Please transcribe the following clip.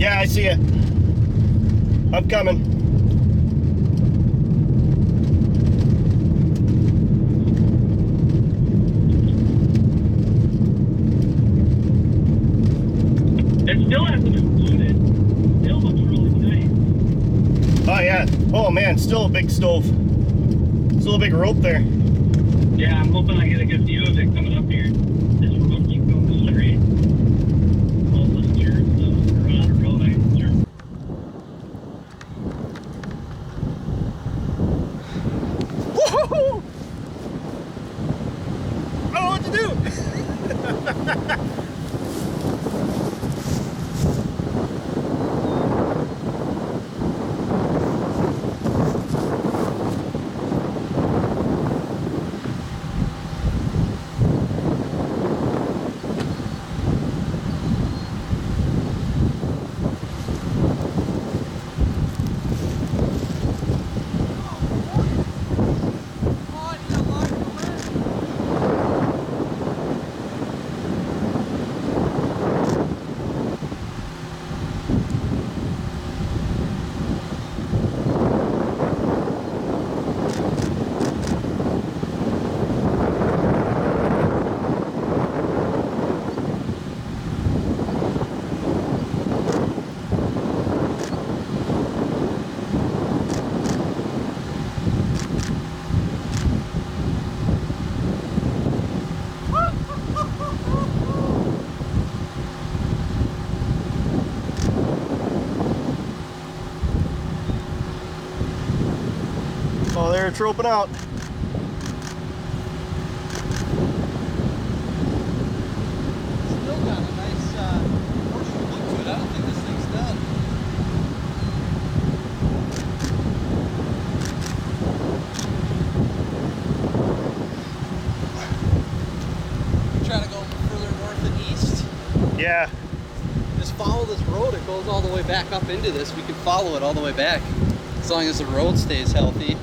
Yeah, I see it. I'm coming. It still hasn't exploded. Still looks really nice. Oh yeah. Oh man, still a big stove. Still a big rope there. Yeah, I'm hoping I get a good view of it coming up here. This road keeps going straight. All this dirt, so we're on a real nice dirt. Woohoo! I don't know what to do. Oh, they're troping out. Still got a nice horseshoe look to it. I don't think this thing's done. You trying to go further north and east? Yeah. Just follow this road. It goes all the way back up into this. We can follow it all the way back as long as the road stays healthy.